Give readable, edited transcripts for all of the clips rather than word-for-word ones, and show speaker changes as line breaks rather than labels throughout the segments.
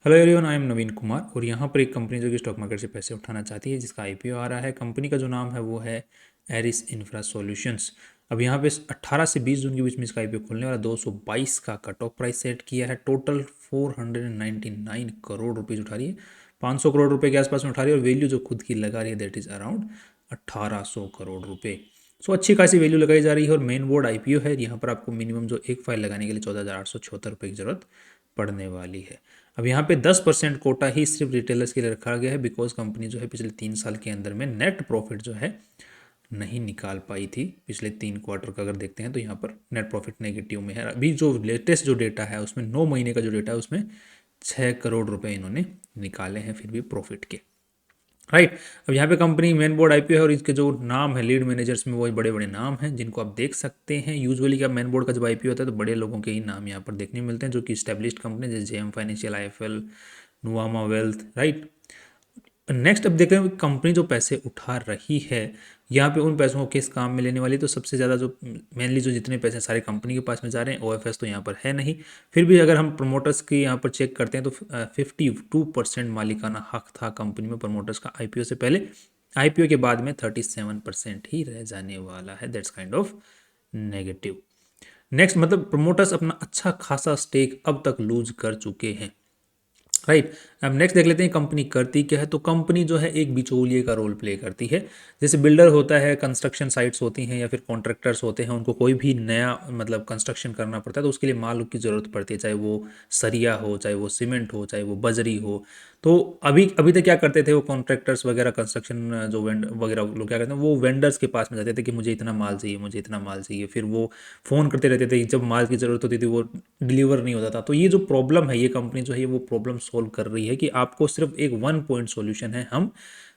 Hello everyone, I am नवीन कुमार और यहाँ पर एक कंपनी जो कि स्टॉक मार्केट से पैसे उठाना चाहती है, जिसका आईपीओ आ रहा है। कंपनी का जो नाम है वो है एरिस इंफ्रा सॉल्यूशंस। अब यहाँ पे 18 से 20 जून के बीच में इसका आईपीओ खुलने वाला 222 का कट ऑफ प्राइस सेट किया है। टोटल 499 करोड़ रुपीज़ उठा रही है, 500 करोड़ रुपए के आसपास में उठा रही है और वैल्यू जो खुद की लगा रही है दैट इज़ अराउंड 1800 करोड़ रुपए। सो अच्छी खासी वैल्यू लगाई जा रही है और मेन बोर्ड आईपीओ है। यहाँ पर आपको मिनिमम जो एक फाइल लगाने के लिए 14,876 रुपये की जरूरत पड़ने वाली है। अब यहाँ पे 10% कोटा ही सिर्फ रिटेलर्स के लिए रखा गया है, बिकॉज कंपनी जो है पिछले 3 साल के अंदर में नेट प्रॉफिट जो है नहीं निकाल पाई थी। पिछले 3 क्वार्टर का अगर देखते हैं तो यहाँ पर नेट प्रॉफिट नेगेटिव में है। अभी जो लेटेस्ट जो डेटा है उसमें 9 महीने का जो डेटा है उसमें 6 करोड़ रुपए इन्होंने निकाले हैं फिर भी प्रॉफिट के। राइट। अब यहाँ पे कंपनी मेन बोर्ड आईपीओ है और इसके जो नाम है लीड मैनेजर्स में वो बड़े बड़े नाम हैं जिनको आप देख सकते हैं। यूजुअली क्या मेन बोर्ड का जब आईपीओ होता है तो बड़े लोगों के ही नाम यहाँ पर देखने मिलते हैं, जो कि स्टैब्लिश्ड कंपनी जैसे JM financial, IFL, Nuvama wealth. Right. Next अब देखते हैं कंपनी जो पैसे उठा रही है यहाँ पे उन पैसों को किस काम में लेने वाली। तो सबसे ज़्यादा जो मेनली जो जितने पैसे सारे कंपनी के पास में जा रहे हैं, ओएफएस तो यहाँ पर है नहीं। फिर भी अगर हम प्रमोटर्स की यहाँ पर चेक करते हैं तो 52% मालिकाना हक था कंपनी में प्रमोटर्स का आईपीओ से पहले। आईपीओ के बाद में 37% ही रह जाने वाला है। That's kind of negative. Next मतलब प्रमोटर्स अपना अच्छा खासा स्टेक अब तक लूज कर चुके हैं। राइट। अब नेक्स्ट देख लेते हैं कंपनी करती क्या है। तो कंपनी जो है एक बिचौलिए का रोल प्ले करती है। जैसे बिल्डर होता है, कंस्ट्रक्शन साइट्स होती हैं या फिर कॉन्ट्रैक्टर्स होते हैं, उनको कोई भी नया मतलब कंस्ट्रक्शन करना पड़ता है तो उसके लिए माल की ज़रूरत पड़ती है, चाहे वो सरिया हो, चाहे वो सीमेंट हो, चाहे वो बजरी हो। तो अभी अभी तक क्या करते थे वो कॉन्ट्रैक्टर्स वगैरह, कंस्ट्रक्शन जो वेंड वगैरह लोग क्या करते हैं वो वेंडर्स के पास में जाते थे कि मुझे इतना माल चाहिए, मुझे इतना माल चाहिए। फिर वो फ़ोन करते रहते थे, जब माल की ज़रूरत होती थी वो डिलीवर नहीं होता था। तो ये जो प्रॉब्लम है ये कंपनी जो है वो प्रॉब्लम सोल्व कर रही है कि आपको सिर्फ एक 1 पॉइंट सॉल्यूशन है।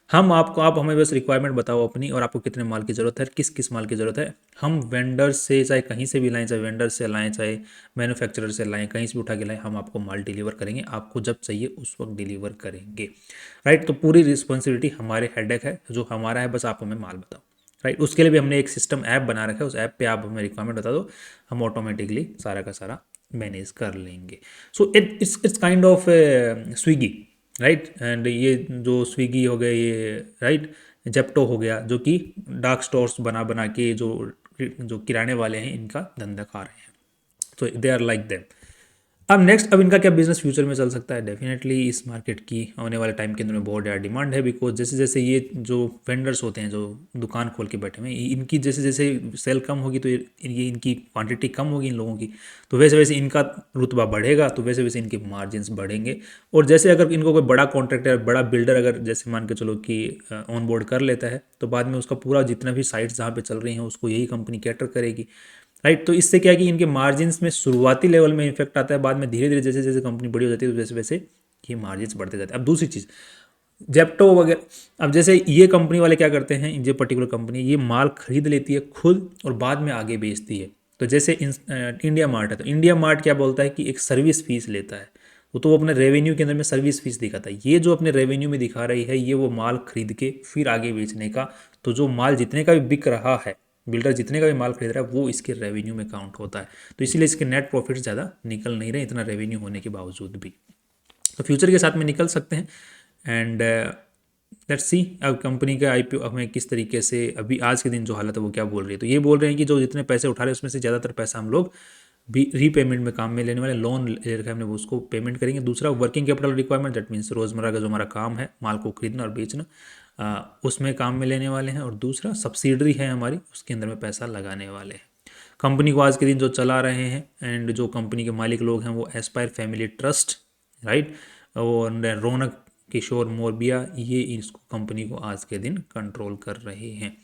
हम आपको, आप हमें बस रिक्वायरमेंट बताओ अपनी और आपको कितने माल की ज़रूरत है, किस किस माल की ज़रूरत है। हम वेंडर्स से चाहे कहीं से भी लाएं, चाहे वेंडर्स से लाएं, चाहे मैन्युफैक्चरर से लाएं, कहीं से भी उठा के लाएं, हम आपको माल डिलीवर करेंगे। आपको जब चाहिए उस वक्त डिलीवर करेंगे। राइट। तो पूरी रिस्पॉन्सिबिलिटी हमारे हेडेक है, जो हमारा है बस आप हमें माल बताओ। राइट। उसके लिए भी हमने एक सिस्टम ऐप बना रखा है, उस ऐप पे आप हमें रिक्वायरमेंट बता दो, हम ऑटोमेटिकली सारा का सारा मैनेज कर लेंगे। So it's kind of Swiggy. Right. And ये जो स्विगी हो गया, ये राइट जेप्टो हो गया, जो कि डार्क स्टोर्स बना बना के जो जो किराने वाले हैं इनका धंधा खा रहे हैं। तो दे आर लाइक देम। अब नेक्स्ट, अब इनका क्या बिजनेस फ्यूचर में चल सकता है। डेफिनेटली इस मार्केट की आने वाले टाइम के अंदर में बहुत ज़्यादा डिमांड है, बिकॉज जैसे जैसे ये जो वेंडर्स होते हैं जो दुकान खोल के बैठे हुए हैं, इनकी जैसे जैसे सेल कम होगी तो ये इनकी क्वांटिटी कम होगी इन लोगों की, तो वैसे वैसे इनका रुतबा बढ़ेगा, तो वैसे वैसे इनके मार्जिन्स बढ़ेंगे। और जैसे अगर इनको कोई बड़ा कॉन्ट्रैक्टर, बड़ा बिल्डर अगर जैसे मान के चलो कि ऑन बोर्ड कर लेता है, तो बाद में उसका पूरा जितना भी साइट्स जहाँ पे चल रही हैं उसको यही कंपनी कैटर करेगी। राइट। तो इससे क्या है कि इनके मार्जिन्स में शुरुआती लेवल में इफेक्ट आता है, बाद में धीरे धीरे जैसे जैसे कंपनी बड़ी हो जाती है तो वैसे वैसे ये मार्जिन्स बढ़ते जाते हैं। अब दूसरी चीज़, जेप्टो वगैरह, अब जैसे ये कंपनी वाले क्या करते हैं, ये पर्टिकुलर कंपनी ये माल खरीद लेती है खुद और बाद में आगे बेचती है। तो जैसे इंडिया मार्ट है, तो इंडिया मार्ट क्या बोलता है कि एक सर्विस फीस लेता है, वो अपने रेवेन्यू के अंदर में सर्विस फीस दिखाता है। ये जो अपने रेवेन्यू में दिखा रही है ये वो माल खरीद के फिर आगे बेचने का। तो जो माल जितने का भी बिक रहा है, बिल्डर जितने का भी माल खरीद रहा है वो इसके रेवेन्यू में काउंट होता है। तो इसीलिए इसके नेट प्रॉफिट ज़्यादा निकल नहीं रहे इतना रेवेन्यू होने के बावजूद भी। तो फ्यूचर के साथ में निकल सकते हैं। एंड लेट्स सी अब कंपनी का आईपीओ हमें किस तरीके से, अभी आज के दिन जो हालत है वो क्या बोल रही है। तो ये बोल रहे हैं कि जो जितने पैसे उठा रहे हैं उसमें से ज़्यादातर पैसा हम लोग भी रीपेमेंट में काम में लेने वाले, लोन ले रखा है हमने वो उसको पेमेंट करेंगे। दूसरा working capital requirement, that means रोज़मर्रा का जो हमारा काम है माल को खरीदना और बेचना, उसमें काम में लेने वाले हैं। और दूसरा सब्सिडरी है हमारी, उसके अंदर में पैसा लगाने वाले हैं। कंपनी को आज के दिन जो चला रहे हैं एंड जो कंपनी के मालिक लोग हैं वो एस्पायर फैमिली ट्रस्ट, राइट, और रौनक किशोर मौर्बिया, ये इसको कंपनी को आज के दिन कंट्रोल कर रहे हैं।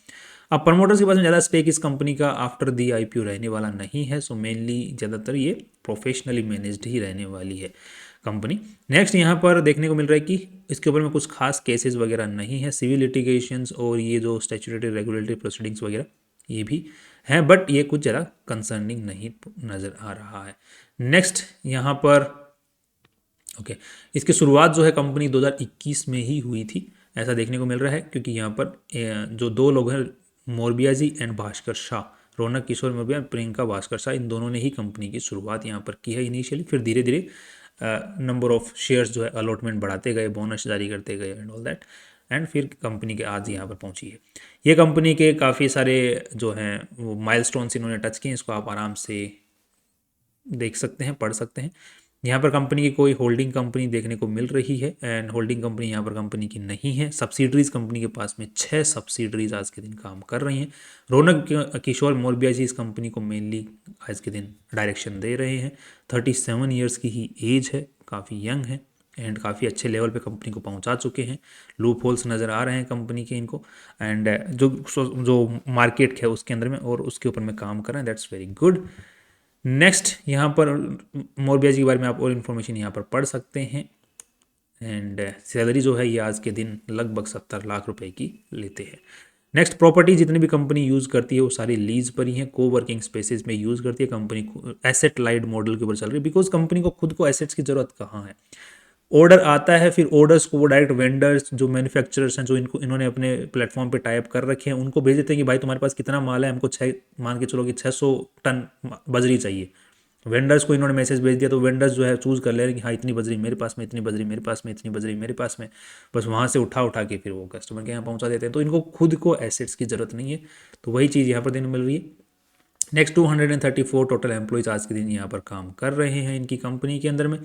अब प्रमोटर्स के पास में ज़्यादा स्टेक इस कंपनी का आफ्टर दी आईपीओ रहने वाला नहीं है। सो मेनली ज़्यादातर ये प्रोफेशनली मैनेज्ड ही रहने वाली है कंपनी। नेक्स्ट यहाँ पर देखने को मिल रहा है कि इसके ऊपर में कुछ खास केसेस वगैरह नहीं है, सिविल लिटिगेशंस और ये जो स्टैट्यूटरी रेगुलेटरी प्रोसीडिंग्स वगैरह ये भी हैं, बट ये कुछ ज़्यादा कंसर्निंग नहीं नज़र आ रहा है। नेक्स्ट यहाँ पर ओके, इसकी शुरुआत जो है कंपनी 2021 में ही हुई थी, ऐसा देखने को मिल रहा है, क्योंकि यहाँ पर जो दो लोग हैं मौर्बिया जी एंड भास्कर शाह, रौनक किशोर मौर्बिया, प्रियंका भास्कर शाह, इन दोनों ने ही कंपनी की शुरुआत यहाँ पर की है इनिशियली। फिर धीरे धीरे नंबर ऑफ शेयर्स जो है अलॉटमेंट बढ़ाते गए, बोनस जारी करते गए एंड ऑल दैट, एंड फिर कंपनी के आज यहाँ पर पहुँची है। ये कंपनी के काफ़ी सारे जो हैं वो माइलस्टोन्स इन्होंने टच किए, इसको आप आराम से देख सकते हैं, पढ़ सकते हैं। यहाँ पर कंपनी की कोई होल्डिंग कंपनी देखने को मिल रही है, एंड होल्डिंग कंपनी यहाँ पर कंपनी की नहीं है। सब्सिडरीज कंपनी के पास में 6 सब्सिडरीज आज के दिन काम कर रही हैं। रौनक किशोर मौर्या जी इस कंपनी को मेनली आज के दिन डायरेक्शन दे रहे हैं। 37 ईयर्स की ही एज है, काफ़ी यंग है एंड काफ़ी अच्छे लेवल पे कंपनी को पहुंचा चुके हैं। लूप होल्स नज़र आ रहे हैं कंपनी के इनको, एंड जो मार्केट है उसके अंदर में और उसके ऊपर में काम कर रहे हैं, दैट्स वेरी गुड। नेक्स्ट यहाँ पर मौर्या जी के बारे में आप और इन्फॉर्मेशन यहाँ पर पढ़ सकते हैं, एंड सैलरी जो है ये आज के दिन लगभग 70 लाख रुपए की लेते हैं। नेक्स्ट, प्रॉपर्टी जितनी भी कंपनी यूज़ करती है वो सारी लीज पर ही है, को वर्किंग स्पेसेस में यूज़ करती है। कंपनी एसेट लाइट मॉडल के ऊपर चल रही है, बिकॉज कंपनी को खुद को एसेट्स की ज़रूरत कहाँ है। ऑर्डर आता है, फिर ऑर्डर्स को वो डायरेक्ट वेंडर्स जो मैन्युफैक्चरर्स हैं जो इन्होंने अपने प्लेटफॉर्म पे टाइप कर रखे हैं उनको भेज देते हैं कि भाई तुम्हारे पास कितना माल है, हमको 6 मान के चलो कि 600 टन बजरी चाहिए। वेंडर्स को इन्होंने मैसेज भेज दिया, तो वेंडर्स जो है चूज़ कर ले रहे हैं कि हाँ इतनी बजरी मेरे पास में, इतनी बजरी मेरे पास में, इतनी बजरी मेरे पास में, बस वहाँ से उठा उठा के फिर वो कस्टमर के यहाँ पहुँचा देते हैं। तो इनको खुद को एसेट्स की ज़रूरत नहीं है, तो वही चीज़ यहाँ पर देखने मिल रही है। नेक्स्ट, 234 टोटल एम्प्लॉयज़ आज के दिन यहाँ पर काम कर रहे हैं इनकी कंपनी के अंदर में।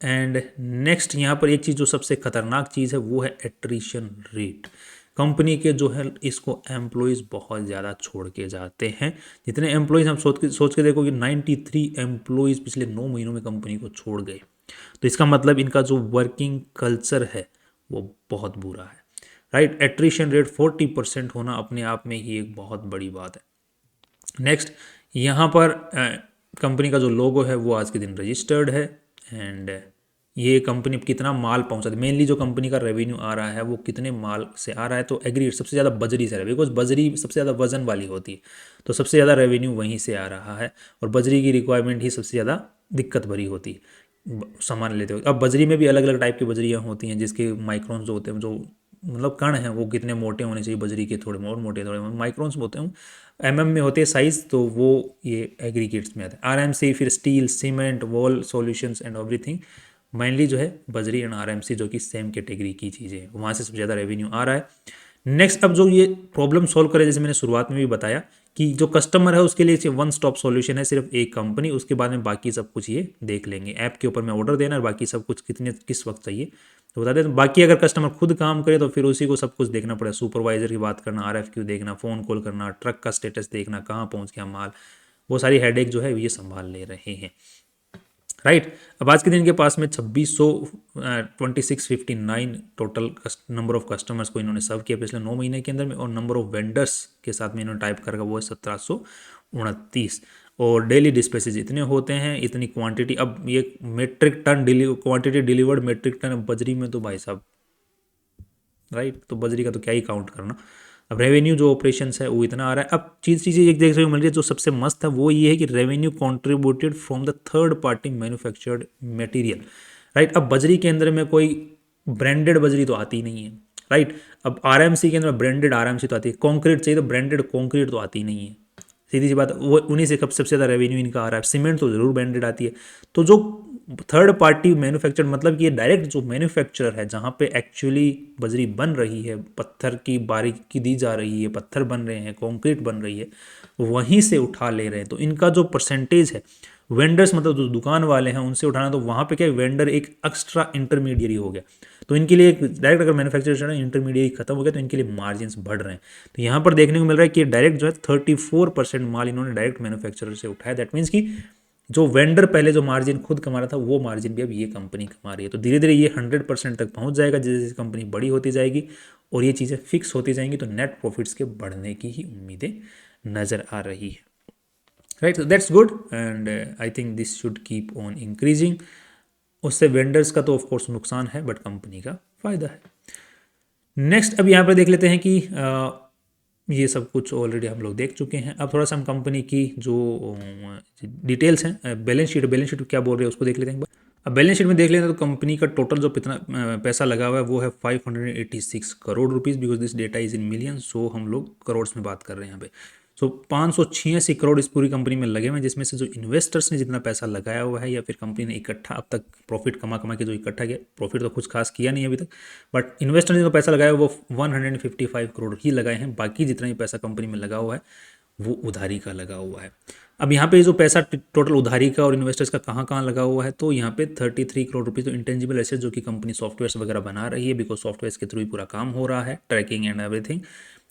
एंड नेक्स्ट यहाँ पर एक चीज़ जो सबसे खतरनाक चीज़ है वो है एट्रिशन रेट। कंपनी के जो है इसको एम्प्लॉयज़ बहुत ज़्यादा छोड़ के जाते हैं। जितने एम्प्लॉयज़ हम सोच के देखो कि 93 एम्प्लॉयज़ पिछले 9 महीनों में कंपनी को छोड़ गए, तो इसका मतलब इनका जो वर्किंग कल्चर है वो बहुत बुरा है, राइट। एट्रिशन रेट 40% होना अपने आप में ही एक बहुत बड़ी बात है। नेक्स्ट, यहाँ पर कंपनी का जो लोगो है वो आज के दिन रजिस्टर्ड है, एंड ये कंपनी कितना माल पहुँचाती है, मेनली जो कंपनी का रेवेन्यू आ रहा है वो कितने माल से आ रहा है, तो एग्री सबसे ज़्यादा बजरी से आ रहा है, बिकॉज बजरी सबसे ज़्यादा वजन वाली होती है, तो सबसे ज़्यादा रेवेन्यू वहीं से आ रहा है, और बजरी की रिक्वायरमेंट ही सबसे ज़्यादा दिक्कत भरी होती है सामान लेते हुए। अब बजरी में भी अलग अलग टाइप की बजरियाँ होती हैं, जिसके माइक्रोन्स जो होते हैं, जो मतलब कण हैं वो कितने मोटे होने चाहिए, बजरी के थोड़े और मोटे, थोड़े माइक्रोन्स होते हैं, एमएम में होते हैं साइज़, तो वो ये एग्रीगेट्स में आता है। आरएमसी, फिर steel, cement, wall solutions and everything, mainly जो है बजरी एंड आरएमसी जो कि सेम कैटेगरी की चीज़ें हैं, वहाँ से सबसे ज़्यादा रेवेन्यू आ रहा है। नेक्स्ट, अब जो ये प्रॉब्लम सॉल्व करे, जैसे मैंने शुरुआत में भी बताया कि जो कस्टमर है उसके लिए वन स्टॉप सॉल्यूशन है, सिर्फ एक कंपनी, उसके बाद में बाकी सब कुछ ये देख लेंगे। ऐप के ऊपर में ऑर्डर देना और बाकी सब कुछ किस वक्त चाहिए तो बता दें। बाकी अगर कस्टमर खुद काम करे तो फिर उसी को सब कुछ देखना पड़ेगा, सुपरवाइजर की बात करना, RFQ देखना, फ़ोन कॉल करना, ट्रक का स्टेटस देखना, कहाँ पहुँच गया माल, वो सारी हेडेक जो है ये संभाल ले रहे हैं, राइट। अब आज के दिन के पास में 2659 टोटल नंबर ऑफ कस्टमर्स को इन्होंने सर्व किया पिछले 9 महीने के अंदर में, और नंबर ऑफ वेंडर्स के साथ में इन्होंने टाइप करके वो है 1729, और डेली डिस्पैचेज इतने होते हैं, इतनी क्वांटिटी। अब ये metric ton quantity delivered metric ton बजरी में, तो भाई साहब, राइट, तो बजरी का तो क्या ही काउंट करना। अब रेवेन्यू जो ऑपरेशंस है वो इतना आ रहा है। अब चीज़ें एक देखने को मिल रही है जो सबसे मस्त है वो ये है कि revenue contributed from the third party manufactured material, right. अब बजरी के अंदर में कोई ब्रांडेड बजरी तो आती नहीं है, राइट। अब आरएमसी के अंदर ब्रांडेड आरएमसी तो आती है, कॉन्क्रीट चाहिए तो ब्रांडेड कॉन्क्रीट तो आती नहीं है, सीधी सी बात। वो उन्हीं से सबसे ज़्यादा रेवेन्यू इनका आ रहा है। सीमेंट तो ज़रूर ब्रांडेड आती है। तो जो थर्ड पार्टी मैन्युफैक्चर, मतलब कि ये डायरेक्ट जो मैन्युफैक्चरर है जहाँ पे एक्चुअली बजरी बन रही है, पत्थर की बारीकी दी जा रही है, पत्थर बन रहे हैं, कंक्रीट बन रही है, वहीं से उठा ले रहे हैं। तो इनका जो परसेंटेज है, वेंडर्स मतलब जो दुकान वाले हैं उनसे उठाना, तो वहाँ पे क्या वेंडर एक एक्स्ट्रा इंटरमीडियरी हो गया। तो इनके लिए डायरेक्ट अगर मैन्युफैक्चरर इंटरमीडियरी खत्म हो गया तो इनके लिए मार्जिन बढ़ रहे हैं। तो यहाँ पर देखने को मिल रहा है कि डायरेक्ट जो है 34% माल इन्होंने डायरेक्ट मैन्युफैक्चरर से उठाया। दैट मीन्स कि जो वेंडर पहले जो मार्जिन खुद कमा रहा था वो मार्जिन भी अब ये कंपनी कमा रही है। तो धीरे धीरे ये 100% तक पहुंच जाएगा जैसे जैसे कंपनी बड़ी होती जाएगी और ये चीज़ें फिक्स होती जाएंगी, तो नेट प्रॉफिट्स के बढ़ने की ही उम्मीदें नज़र आ रही है, right. That's good and I think this should keep on increasing. उससे वेंडर्स का तो ऑफकोर्स नुकसान है बट कंपनी का फ़ायदा है। नेक्स्ट, अब यहाँ पर देख लेते हैं कि ये सब कुछ ऑलरेडी हम लोग देख चुके हैं। अब थोड़ा सा हम कंपनी की जो डिटेल्स हैं, बैलेंस शीट क्या बोल रहे हैं उसको देख लेते हैं एक बार। अब बैलेंस शीट में देख लेते हैं तो कंपनी का टोटल जो कितना पैसा लगा हुआ है वो है 586 crore rupees, because this data is in million, so हम लोग करोड़ में बात कर रहे हैं यहाँ पे। सो 586 करोड़ इस पूरी कंपनी में लगे हुए हैं, जिसमें से जो इन्वेस्टर्स ने जितना पैसा लगाया हुआ है या फिर कंपनी ने इकट्ठा अब तक प्रॉफिट कमा कमा के जो इकट्ठा किया, प्रॉफिट तो कुछ खास किया नहीं अभी तक, बट इन्वेस्टर ने जो पैसा लगाया वो 155 करोड़ ही लगाए हैं। बाकी जितना भी पैसा कंपनी में लगा हुआ है वो उधारी का लगा हुआ है। अब यहाँ पे जो पैसा टोटल उधारी का और इन्वेस्टर्स का कहाँ कहाँ लगा हुआ है, तो यहाँ पे 33 करोड़ रुपीज़ तो इंटेंजिबल एसेट जो कि कंपनी सॉफ्टवेयर वगैरह बना रही है, बिकॉज सॉफ्टवेयर के थ्रू ही पूरा काम हो रहा है, tracking and everything,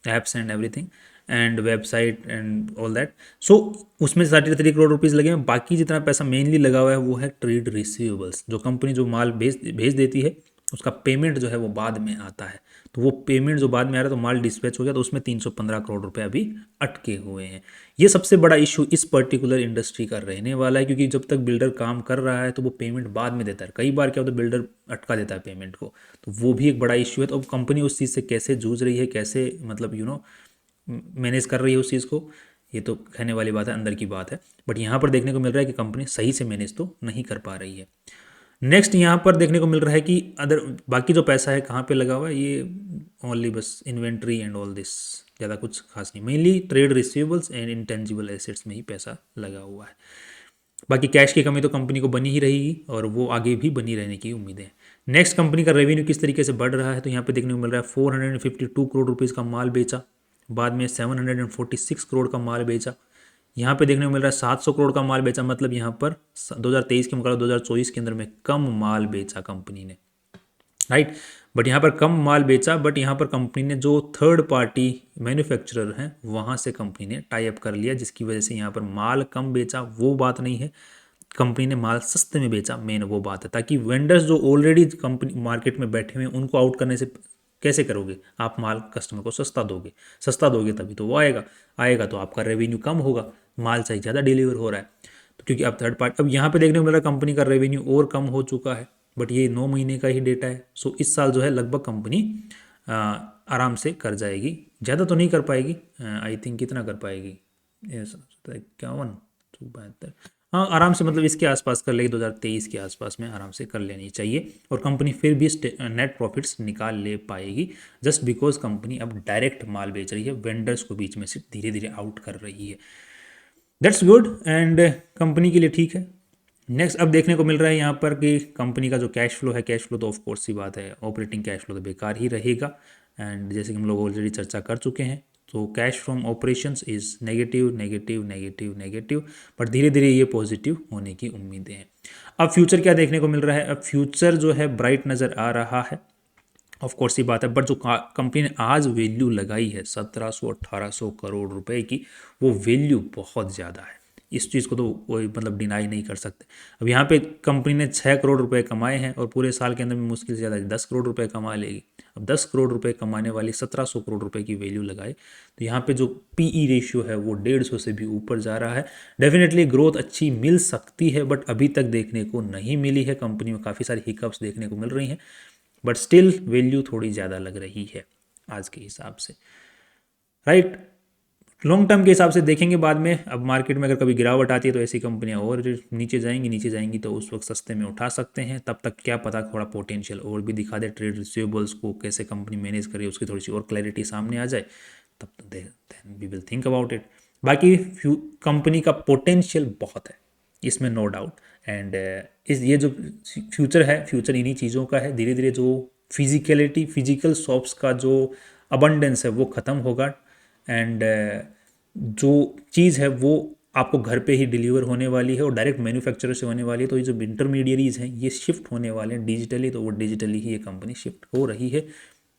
apps and everything and website and all that. So उसमें 33 करोड़ रुपीज़ लगे हैं। बाकी जितना पैसा मेनली लगा हुआ है वो है ट्रेड रिसीवेबल्स, जो कंपनी जो माल भेज देती है उसका पेमेंट जो है वो बाद में आता है, तो वो पेमेंट जो बाद में आ रहा है तो माल डिस्पैच हो गया, तो उसमें 315 करोड़ रुपए अभी अटके हुए हैं। ये सबसे बड़ा इशू इस पर्टिकुलर इंडस्ट्री का रहने वाला है, क्योंकि जब तक बिल्डर काम कर रहा है तो वो पेमेंट बाद में देता है। कई बार क्या होता है, बिल्डर अटका देता है पेमेंट को, तो वो भी एक बड़ा इशू है। तो अब कंपनी उस चीज़ से कैसे जूझ रही है, कैसे मतलब मैनेज कर रही है उस चीज़ को, ये तो कहने वाली बात है, अंदर की बात है। बट यहाँ पर देखने को मिल रहा है कि कंपनी सही से मैनेज तो नहीं कर पा रही है। नेक्स्ट यहाँ पर देखने को मिल रहा है कि अदर बाकी जो पैसा है कहाँ पे लगा हुआ है, ये ओनली बस इन्वेंट्री एंड ऑल दिस, ज़्यादा कुछ खास नहीं, mainly trade receivables and intangible assets में ही पैसा लगा हुआ है। बाकी कैश की कमी तो कंपनी को बनी ही रहेगी और वो आगे भी बनी रहने की उम्मीदें हैं। नेक्स्ट कंपनी का रेवेन्यू किस तरीके से बढ़ रहा है, तो यहाँ पे देखने को मिल रहा है 452 करोड़ रुपीज़ का माल बेचा, बाद में 746 करोड़ का माल बेचा। यहाँ पे देखने को मिल रहा है 700 करोड़ का माल बेचा, मतलब यहाँ पर 2023 के मुकाबले 2024 के अंदर में कम माल बेचा कंपनी ने, राइट। बट यहाँ पर कम माल बेचा, बट यहाँ पर कंपनी ने जो थर्ड पार्टी मैन्युफैक्चरर हैं वहाँ से कंपनी ने टाई अप कर लिया, जिसकी वजह से यहाँ पर माल कम बेचा वो बात नहीं है, कंपनी ने माल सस्ते में बेचा, मेन वो बात है। ताकि वेंडर्स जो ऑलरेडी कंपनी मार्केट में बैठे हुए हैं उनको आउट करने से कैसे करोगे, आप माल कस्टमर को सस्ता दोगे तभी तो वो आएगा तो आपका रेवेन्यू कम होगा, माल चाहिए ज़्यादा डिलीवर हो रहा है, तो क्योंकि अब थर्ड पार्टी, अब यहाँ पे देखने को मिल रहा है कंपनी का रेवेन्यू और कम हो चुका है, बट ये 9 महीने का ही डेटा है। सो इस साल जो है लगभग कंपनी आराम से कर जाएगी, ज़्यादा तो नहीं कर पाएगी, आई थिंक कितना कर पाएगी, 51 72, हाँ आराम से, मतलब इसके आसपास कर लेगी, 2023 के आसपास में आराम से कर लेनी चाहिए, और कंपनी फिर भी नेट प्रॉफिट्स निकाल ले पाएगी, जस्ट बिकॉज कंपनी अब डायरेक्ट माल बेच रही है, वेंडर्स को बीच में से धीरे धीरे आउट कर रही है। दैट्स गुड एंड कंपनी के लिए ठीक है। नेक्स्ट अब देखने को मिल रहा है यहाँ पर कि कंपनी का जो कैश फ्लो है, कैश फ्लो तो ऑफ कोर्स सी बात है, ऑपरेटिंग कैश फ्लो तो बेकार ही रहेगा, एंड जैसे कि हम लोग ऑलरेडी चर्चा कर चुके हैं, तो cash from operations is negative negative negative negative, but धीरे धीरे ये पॉजिटिव होने की उम्मीदें हैं। अब फ्यूचर क्या देखने को मिल रहा है, अब फ्यूचर जो है ब्राइट नज़र आ रहा है, ऑफ कोर्स ये बात है, बट जो कंपनी ने आज वैल्यू लगाई है 1700-1800 करोड़ रुपए की, वो वैल्यू बहुत ज़्यादा है, इस चीज़ को तो कोई मतलब डिनाई नहीं कर सकते। अब यहाँ पे कंपनी ने 6 करोड़ रुपए कमाए हैं और पूरे साल के अंदर में मुश्किल से ज़्यादा 10 करोड़ रुपए कमा लेगी। अब 10 करोड़ रुपए कमाने वाली 1700 करोड़ रुपए की वैल्यू लगाए, तो यहाँ पे जो पीई रेशियो है वो 150 से भी ऊपर जा रहा है। डेफिनेटली ग्रोथ अच्छी मिल सकती है, बट अभी तक देखने को नहीं मिली है, कंपनी में काफ़ी सारी हिकअप्स देखने को मिल रही हैं, बट स्टिल वैल्यू थोड़ी ज़्यादा लग रही है आज के हिसाब से, राइट। लॉन्ग टर्म के हिसाब से देखेंगे बाद में, अब मार्केट में अगर कभी गिरावट आती है तो ऐसी कंपनियां और नीचे जाएंगी तो उस वक्त सस्ते में उठा सकते हैं, तब तक क्या पता थोड़ा पोटेंशियल और भी दिखा दे, ट्रेड रिसीवेबल्स को कैसे कंपनी मैनेज करे उसकी थोड़ी सी और क्लैरिटी सामने आ जाए, तब तो then we will think about it. बाकी कंपनी का पोटेंशियल बहुत है, इसमें नो डाउट, एंड ये जो फ्यूचर है, फ्यूचर इन्हीं चीज़ों का है। धीरे धीरे जो फिजिकल शॉप्स का जो अबंडेंस है वो ख़त्म होगा, एंड जो चीज़ है वो आपको घर पे ही डिलीवर होने वाली है और डायरेक्ट मैन्युफैक्चरर से होने वाली है। तो ये जो इंटरमीडियरीज हैं ये शिफ्ट होने वाले हैं डिजिटली, तो वो डिजिटली ही ये कंपनी शिफ्ट हो रही है,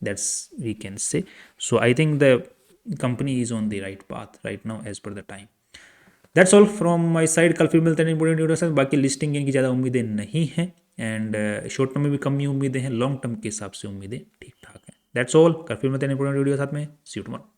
that's we can say. So I think the company is on the right path right now as per the time. That's all from my side. कल फिर मिलते हैं इंपॉर्टेंट वीडियो से। बाकी लिस्टिंग की ज़्यादा उम्मीदें नहीं हैं, एंड शॉर्ट टर्म में भी कम ही उम्मीदें हैं, लॉन्ग टर्म के हिसाब से उम्मीदें ठीक ठाक हैं। दैट्स ऑल, कल फिर मिलते हैं इंपॉर्टेंट वीडियो साथ में। सी यू टुमारो।